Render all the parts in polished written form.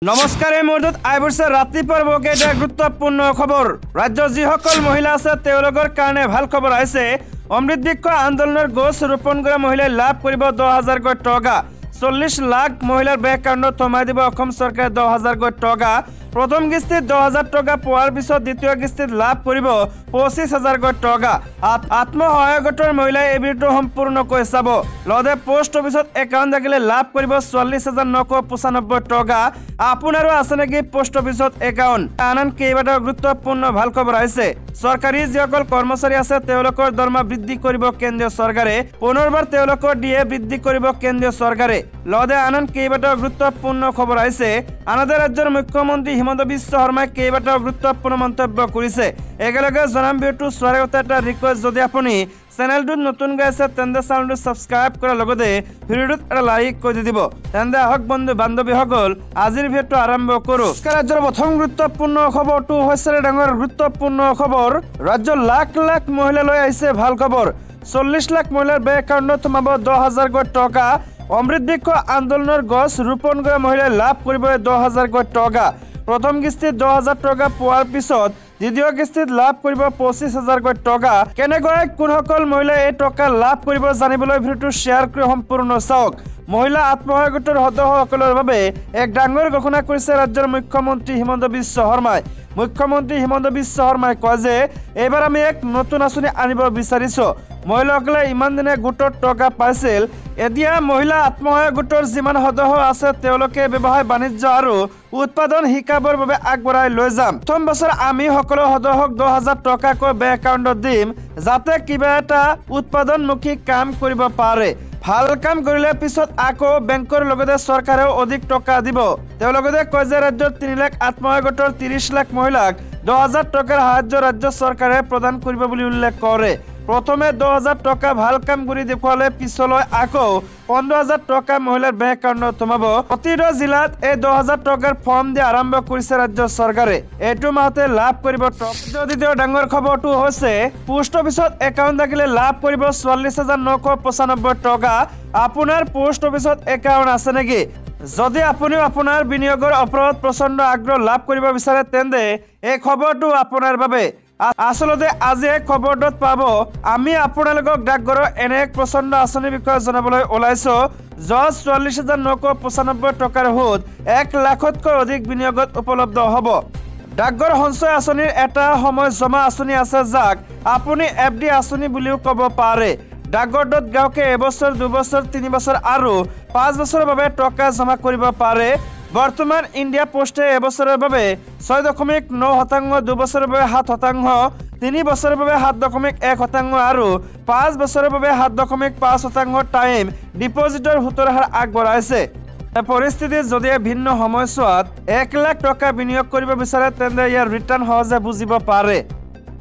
নমস্কাৰ এই মুহূৰ্তত আইবৰ্ষে ৰাতিপুৱাৰ বকেটা গুৰুত্বপূৰ্ণ খবৰ ৰাজ্যৰ যিসকল মহিলা আছে তেওঁলোকৰ কাৰণে ভাল খবৰ আহিছে অমৃত বৃক্ষ আন্দোলনৰ গছ ৰোপণ কৰা মহিলাই লাভ কৰিব 10,000 কোটি টকা 40 লাখ মহিলাৰ বেংক একাউণ্টত থমাই দিব অসম চৰকাৰে 10,000 কোটি টকা প্ৰথম কিস্তিত 10,000 টকা পোৱাৰ পিছত দ্বিতীয় কিস্তিত লাভ কৰিব 25,000 কোটি টকা আত্মসহায়ক গোটৰ মহিলাই এই ভিডিঅ'টো সম্পূৰ্ণকৈ চাব লগতে পোষ্ট অফিচত একাউণ্ট থাকিলে লাভ কৰিব 44,995 টকা আপোনাৰো আছে নেকি পোষ্ট অফিচত একাউণ্ট আনন কেইবাটাও গুৰুত্বপূৰ্ণ ভাল খবৰ আহিছে চৰকাৰী যিসকল কৰ্মচাৰী আছে তেওঁলোকৰ দৰমহা বৃদ্ধি কৰিব কেন্দ্ৰীয় চৰকাৰে পুনৰবাৰ তেওঁলোকৰ ডিএ বৃদ্ধি কৰিব কেন্দ্ৰীয় চৰকাৰে লগতে আনন কেইবাটাও গুৰুত্বপূৰ্ণ খবৰ আহিছে আনহাতে ৰাজ্যৰ মুখ্যমন্ত্ৰী হিমন্ত বিশ্ব শৰ্মাই কেইবাটাও গুৰুত্বপূৰ্ণ মন্তব্য কৰিছে একেলগে জনাম ভিডিঅ'টো চোৱাৰ আগতে এটা ৰিকুৱেষ্ট যদি আপুনি চেনেলটোত নতুন গাইছে তেন্তে চেনেলটো সাবস্ক্ৰাইব কৰাৰ লগতে ভিডিঅ'টোত এটা লাইক কৰি দিব তেন্তে আহক বন্ধু বান্ধৱীসকল আজিৰ ভিডিঅ'টো আৰম্ভ কৰোঁ ৰাজ্যৰ প্ৰথম গুৰুত্বপূৰ্ণ খবৰটো হৈছে ডাঙৰ গুৰুত্বপূৰ্ণ খবৰ ৰাজ্যৰ লাখ লাখ মহিলালৈ আহিছে ভাল খবৰ 40 লাখ মহিলাৰ বেংক একাউণ্টত সোমাব 10,000 কোটি টকা অমৃত বৃক্ষ আন্দোলনৰ গছ ৰোপণ কৰা মহিলাই লাভ কৰিব 10,000 কোটি টকা প্ৰথম কিস্তিত 10,000 টকা পোৱাৰ পিছত দ্বিতীয় কিস্তিত লাভ কৰিব 25,000 কোটি টকা কেনেকৈ কোনসকল মহিলাই এই টকা লাভ কৰিব জানিবলৈ ভিডিঅ'টো শ্বেয়াৰ কৰি সম্পূৰ্ণ চাওক মহিলা আত্মসহায়ক গোটৰ সদস্যসকলৰ বাবে এক ডাঙৰ ঘোষণা কৰিছে ৰাজ্যৰ মুখ্যমন্ত্ৰী হিমন্ত বিশ্ব শৰ্মাই মুখ্যমন্ত্ৰী হিমন্ত বিশ্ব শৰ্মাই কয় যে এইবাৰ আমি এক নতুন আঁচনি আনিব বিচাৰিছো মহিলাসকলে ইমান দিনে গোটৰ টকা পাইছিল এতিয়া মহিলা আত্মসহায়ক গোটৰ যিমান সদস্য আছে তেওঁলোকে ব্যৱসায় বাণিজ্য আৰু উৎপাদন শিকাবৰ বাবে আগবঢ়াই লৈ যাম প্ৰথম বছৰ আমি সকলো সদস্যক 10,000 টকাকৈ বেংক একাউণ্টত দিম যাতে কিবা এটা উৎপাদনমুখী কাম কৰিব পাৰে ভাল কাম কৰিলে পিছত আকৌ বেংকৰ লগতে চৰকাৰেও অধিক টকা দিব তেওঁলোকে কয় যে ৰাজ্যৰ 3 লাখ আত্মসহায়ক গোটৰ 30 লাখ মহিলাক 10,000 টকাৰ সাহায্য ৰাজ্য চৰকাৰে প্ৰদান কৰিব বুলি উল্লেখ কৰে প্ৰথমে 10,000 টকা ভাল কাম কৰি দেখুৱালে পিছলৈ আকৌ 15,000 টকা মহিলাৰ বেংক একাউণ্টত সোমাব প্ৰতিটো জিলাত এই 10,000 টকাৰ ফৰ্ম দিয়া আৰম্ভ কৰিছে ৰাজ্য চৰকাৰে এইটো মাহতে লাভ কৰিব দ্বিতীয় ডাঙৰ খবৰটো হৈছে পোষ্ট অফিচত একাউণ্ট থাকিলে লাভ কৰিব 44,995 টকা আপোনাৰ পোষ্ট অফিচত একাউণ্ট আছে নেকি যদি আপুনিও আপোনাৰ বিনিয়োগৰ ওপৰত প্ৰচণ্ড আগ্ৰহ লাভ কৰিব বিচাৰে তেন্তে এই খবৰটো আপোনাৰ বাবে আসলতে আজি এক খবৰটোত পাব আমি আপোনালোকক ডাকঘৰৰ এনে এক প্ৰচণ্ড আঁচনিৰ বিষয়ে জনাবলৈ ওলাইছো য'ত 44,995 টকাৰ সুদ 1 লাখতকৈ অধিক বিনিয়োগত উপলব্ধ হ'ব ডাকঘৰ সঞ্চয় আঁচনিৰ এটা সময় জমা আঁচনি আছে যাক আপুনি এফডি আঁচনি বুলিও ক'ব পাৰে ডাকঘৰত গ্ৰাহকে এবছৰ 2 বছৰ 3 বছৰ আৰু 5 বছৰৰ বাবে টকা জমা কৰিব পাৰে বৰ্তমান ইণ্ডিয়া পোষ্টে এবছৰৰ বাবে 6.9% 2 বছৰৰ বাবে 7% 3 বছৰৰ বাবে 7.1% আৰু 5 বছৰৰ বাবে 7.5% টাইম ডিপজিটৰ সুতৰ হাৰ আগবঢ়াইছে পৰিস্থিতি যদি ভিন্ন সময়ছোৱাত 1 লাখ টকা বিনিয়োগ কৰিব বিচাৰে তেন্তে ইয়াৰ ৰিটাৰ্ণ সহজে বুজিব পাৰে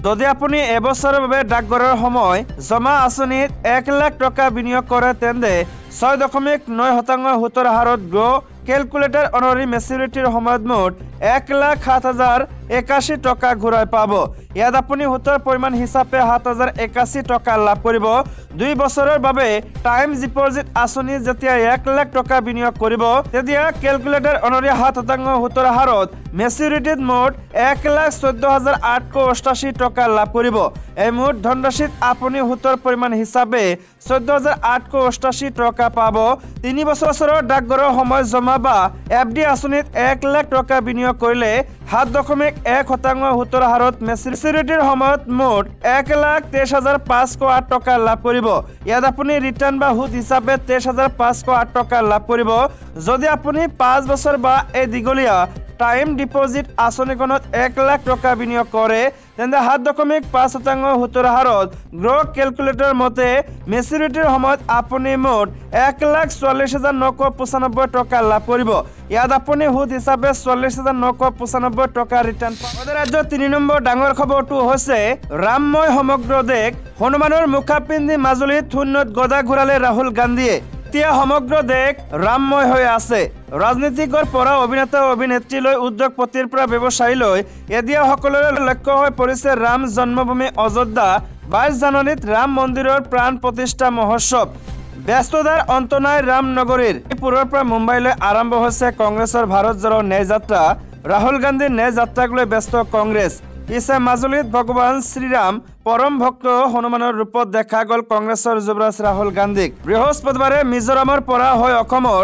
যদি আপুনি এবছৰৰ বাবে ডাকঘৰৰ সময় জমা আঁচনিত 1 লাখ টকা বিনিয়োগ কৰে তেন্তে 6.9% সুতৰ হাৰত গ্ৰ ক্যালকুলেটৰ অনুসৰি মেচুৰিটিৰ সময়ত মুঠ 1,07,081 টকা ঘূৰাই পাব ইয়াত আপুনি সুতৰ পৰিমাণ হিচাপে 7,081 টকা লাভ কৰিব 2 বছৰৰ বাবে টাইম ডিপজিট আঁচনি যেতিয়া 1 লাখ টকা বিনিয়োগ কৰিব তেতিয়া ক্যালকুলেটৰ অনুসৰি 7% সুতৰ হাৰত মেচুৰিটিত মুঠ 1,14,888 টকা লাভ কৰিব এই মুঠ ধনৰাশিত আপুনি সুতৰ পৰিমাণ হিচাপে 14,888 টকা পাব 3 বছৰৰ ডাকঘৰৰ সময় জমা বা এফডি আঁচনিত 1 লাখ টকা বিনিয়োগ কৰিলে 7.1% সুতৰ হাৰত মেচুৰিটিৰ সময়ত মুঠ 1,23,508 টকা লাভ কৰিব ইয়াত আপুনি ৰিটাৰ্ণ বা সুদ হিচাপে 23,508 টকা লাভ কৰিব যদি আপুনি 5 বছৰ বা এই দীঘলীয়া টাইম ডিপজিট আঁচনিখনত 1 লাখ টকা বিনিয়োগ কৰে তেন্তে 7.5% সুতৰ হাৰত গ্ৰ ক্যালকুলেটৰ মতে মেচুৰিটিৰ সময়ত আপুনি মুঠ 1,44,995 টকা লাভ কৰিব ইয়াত আপুনি সুদ হিচাপে 44,995 টকা ৰিটাৰ্ণ পাব ৰাজ্যৰ 3 নম্বৰ ডাঙৰ খবৰটো হৈছে ৰামময় সমগ্ৰ দেশ হনুমানৰ মুখা পিন্ধি মাজুলীত শূন্যত গদা ঘূৰালে ৰাহুল গান্ধীয়ে এতিয়া সমগ্ৰ দেশ ৰামময় হৈ আছে ৰাজনীতিকৰ পৰা অভিনেতা অভিনেত্ৰীলৈ উদ্যোগপতিৰ পৰা ব্যৱসায়ীলৈ এতিয়া সকলোৰে লক্ষ্য হৈ পৰিছে ৰাম জন্মভূমি অযোধ্যা 22 জানুৱাৰীত ৰাম মন্দিৰৰ প্ৰাণ প্ৰতিষ্ঠা মহোৎসৱ ব্যস্ততাৰ অন্ত নাই ৰামনগৰীৰ পুৰৰ পৰা মুম্বাইলৈ আৰম্ভ হৈছে কংগ্ৰেছৰ ভাৰত জোড়ো ন্যায় যাত্ৰা। ৰাহুল গান্ধীৰ ন্যায় যাত্ৰাক লৈ ব্যস্ত কংগ্ৰেছ। পিছে মাজুলীত ভগৱান শ্ৰীৰাম পৰম ভক্ত হনুমানৰ ৰূপত দেখা গ'ল কংগ্ৰেছৰ যুৱৰাজ ৰাহুল গান্ধীক। বৃহস্পতিবাৰে মিজোৰামৰ পৰা হৈ অসমৰ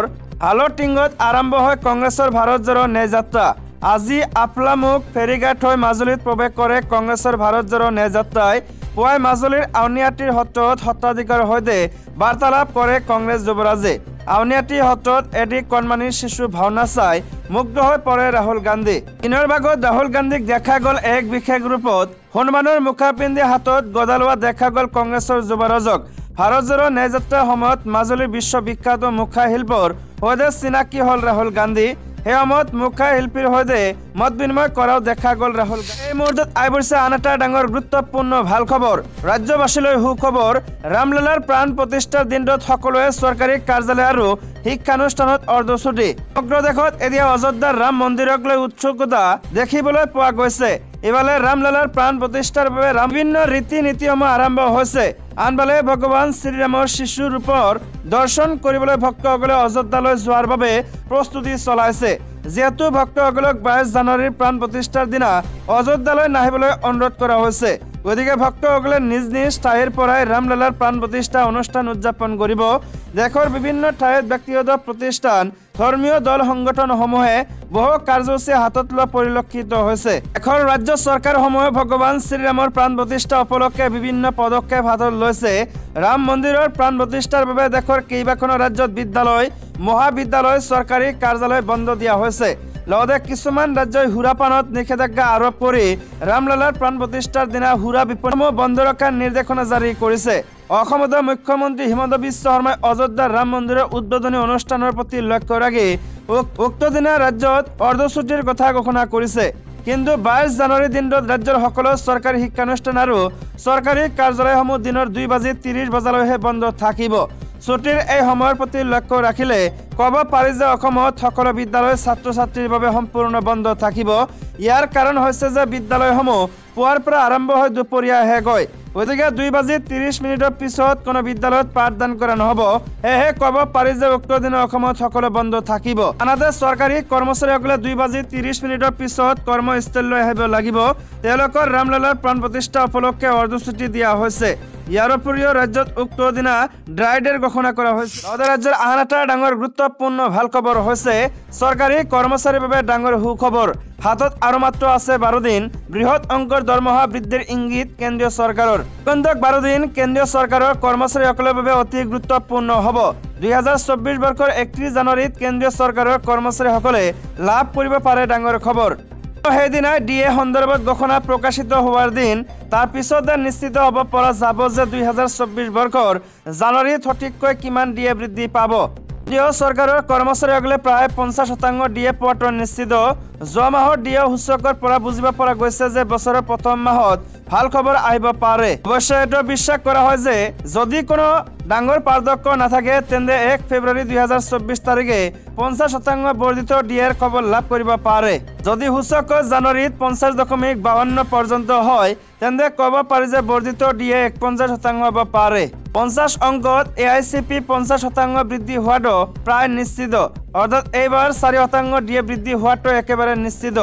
আলটিংগত আৰম্ভ হয় কংগ্ৰেছৰ ভাৰত জোড়ো ন্যায় যাত্ৰা। আজি আফলামুখ ফেৰীঘাট হৈ মাজুলীত প্ৰৱেশ কৰে কংগ্ৰেছৰ ভাৰত জোড়ো ন্যায় যাত্ৰাই। পুৱাই মাজুলীৰ আউনীআটীৰ সত্ৰত সত্ৰাধিকাৰৰ সৈতে বাৰ্তালাপ কৰে কংগ্ৰেছ যুৱৰাজে। আউনীআটী সত্ৰত এটি কণমানিৰ শিশু ভাওনা চাই মুগ্ধ হৈ পৰে ৰাহুল গান্ধী। দিনৰ ভাগত ৰাহুল গান্ধীক দেখা গ'ল এক বিশেষ ৰূপত। হনুমানৰ মুখা পিন্ধি হাতত গদা লোৱা দেখা গ'ল কংগ্ৰেছৰ যুৱৰাজক। ভাৰত জোড়ো ন্যায় যাত্ৰাৰ সময়ত মাজুলীৰ বিশ্ববিখ্যাত মুখা শিল্পৰ সৈতে চিনাকি হ'ল ৰাহুল গান্ধী। সেই সময়ত মুখা শিল্পীৰ সৈতে মত বিনিময় কৰাও দেখা গ'ল ৰাহুল গান্ধী। এই মুহূৰ্তত আহিছে আন এটা ডাঙৰ গুৰুত্বপূৰ্ণ ভাল খবৰ। ৰাজ্যবাসীলৈ সুখবৰ। ৰামলালাৰ প্ৰাণ প্ৰতিষ্ঠাৰ দিনটোত সকলোৱে চৰকাৰী কাৰ্যালয় আৰু শিক্ষানুষ্ঠানত অৰ্ধছুটি। সমগ্ৰ দেশত এতিয়া অযোধ্যাৰ ৰাম মন্দিৰক লৈ উৎসুকতা দেখিবলৈ পোৱা গৈছে। ইফালে ৰামলালাৰ প্ৰাণ প্ৰতিষ্ঠাৰ বাবে বিভিন্ন ৰীতি নীতিসমূহ আৰম্ভ হৈছে। আনফালে ভগৱান শ্ৰীৰামৰ শিশু ৰূপৰ দৰ্শন কৰিবলৈ ভক্তসকলে অযোধ্যালৈ যোৱাৰ বাবে প্ৰস্তুতি চলাইছে। যেহেতু ভক্তসকলক 22 জানুৱাৰীৰ প্ৰাণ প্ৰতিষ্ঠাৰ দিনা অযোধ্যালৈ নাহিবলৈ অনুৰোধ কৰা হৈছে, গতিকে ভক্তসকলে নিজ নিজ ঠাইৰ পৰাই ৰামলালাৰ প্ৰাণ প্ৰতিষ্ঠা অনুষ্ঠান উদযাপন কৰিব। দেশৰ বিভিন্ন ঠাইত ব্যক্তিগত প্ৰতিষ্ঠান, ধৰ্মীয় দল সংগঠনসমূহে বহু কাৰ্যসূচী হাতত লোৱা পৰিলক্ষিত হৈছে। এখন ৰাজ্য চৰকাৰসমূহে ভগৱান শ্ৰীৰামৰ প্ৰাণ প্ৰতিষ্ঠা উপলক্ষে বিভিন্ন পদক্ষেপ হাতত লৈছে। ৰাম মন্দিৰৰ প্ৰাণ প্ৰতিষ্ঠাৰ বাবে দেশৰ কেইবাখনো ৰাজ্যত বিদ্যালয়, মহাবিদ্যালয়, চৰকাৰী কাৰ্যালয় বন্ধ দিয়া হৈছে। লগতে কিছুমান ৰাজ্যই সুৰাপানত নিষেধাজ্ঞা আৰোপ কৰি ৰামলালাৰ প্ৰাণ প্ৰতিষ্ঠাৰ দিনা সুৰা বিপণীসমূহ বন্ধ ৰখাৰ নিৰ্দেশনা জাৰি কৰিছে। অসমত মুখ্যমন্ত্ৰী হিমন্ত বিশ্ব শৰ্মাই অযোধ্যাৰ ৰাম মন্দিৰৰ উদ্বোধনী অনুষ্ঠানৰ প্ৰতি লক্ষ্য ৰাখি উক্ত দিনা ৰাজ্যত অৰ্ধছুটিৰ কথা ঘোষণা কৰিছে। কিন্তু 22 জানুৱাৰী দিনটোত ৰাজ্যৰ সকলো চৰকাৰী শিক্ষানুষ্ঠান আৰু চৰকাৰী কাৰ্যালয়সমূহ দিনৰ 2:30 বজালৈহে বন্ধ থাকিব। ছুটিৰ এই সময়ৰ প্ৰতি লক্ষ্য ৰাখিলে ক'ব পাৰি যে অসমত সকলো বিদ্যালয় ছাত্ৰ ছাত্ৰীৰ বাবে সম্পূৰ্ণ বন্ধ থাকিব। ইয়াৰ কাৰণ হৈছে যে বিদ্যালয়সমূহ পুৱাৰ পৰা আৰম্ভ হৈ দুপৰীয়া শেষ হয়। গতিকে 2:30 পিছত কোনো বিদ্যালয়ত পাঠদান কৰা নহ'ব। সেয়েহে ক'ব পাৰি যে উক্ত দিনা অসমত সকলো বন্ধ থাকিব। আনহাতে চৰকাৰী কৰ্মচাৰীসকলে 2:30 পিছত কৰ্মস্থলীলৈ আহিব লাগিব। তেওঁলোকৰ ৰামলালাৰ প্ৰাণ প্ৰতিষ্ঠা উপলক্ষে অৰ্ধছুটি দিয়া হৈছে। ইয়াৰ উপৰিও ৰাজ্যত উক্ত দিনা ড্ৰাই ডে ঘোষণা কৰা হৈছে। ৰাজ্যৰ আন এটা ডাঙৰ গুৰুত্বপূৰ্ণ ভাল খবৰ হৈছে চৰকাৰী কৰ্মচাৰীৰ বাবে ডাঙৰ সুখবৰ। হাতত আৰু মাত্ৰ আছে 12 দিন। বৃহৎ অংকৰ দৰমহা বৃদ্ধিৰ ইংগিত কেন্দ্ৰীয় চৰকাৰৰ। আগন্তুক 12 দিন কেন্দ্ৰীয় চৰকাৰৰ কৰ্মচাৰীসকলৰ বাবে অতি গুৰুত্বপূৰ্ণ হ'ব। 2024 বৰ্ষৰ 31 জানুৱাৰীত কেন্দ্ৰীয় চৰকাৰৰ কৰ্মচাৰীসকলে লাভ কৰিব পাৰে ডাঙৰ খবৰ। সেইদিনাই ডিএ সন্দৰ্ভত ঘোষণা প্ৰকাশিত হোৱাৰ দিন। তাৰ পিছতে নিশ্চিত হ'ব পৰা যাব যে 2024 বৰ্ষৰ জানুৱাৰীত সঠিককৈ কিমান ডিএ বৃদ্ধি পাব। কেন্দ্ৰীয় চৰকাৰৰ কৰ্মচাৰীসকলে প্ৰায় 50% ডিএ পোৱাটো নিশ্চিত। যোৱা মাহৰ ডিএ সূচকৰ পৰা বুজিব পৰা গৈছে যে বছৰৰ প্ৰথম মাহত ভাল খবৰ আহিব পাৰে। অৱশ্যে এইটো বিশ্বাস কৰা হয় যে যদি কোনো ডাঙৰ পাৰ্থক্য নাথাকে তেন্তে 1 ফেব্ৰুৱাৰী 2024 তাৰিখে 50% বৰ্ধিত ডিএৰ খবৰ লাভ কৰিব পাৰে। যদি সূচক জানুৱাৰীত 50.52 পৰ্যন্ত হয় তেন্তে ক'ব পাৰি যে বৰ্ধিত ডিএ 51% হ'ব পাৰে। 50 অংকত AICP 50% বৃদ্ধি হোৱাটো প্ৰায় নিশ্চিত। অৰ্থাৎ এইবাৰ 4% ডিএ বৃদ্ধি হোৱাটো একেবাৰে নিশ্চিত।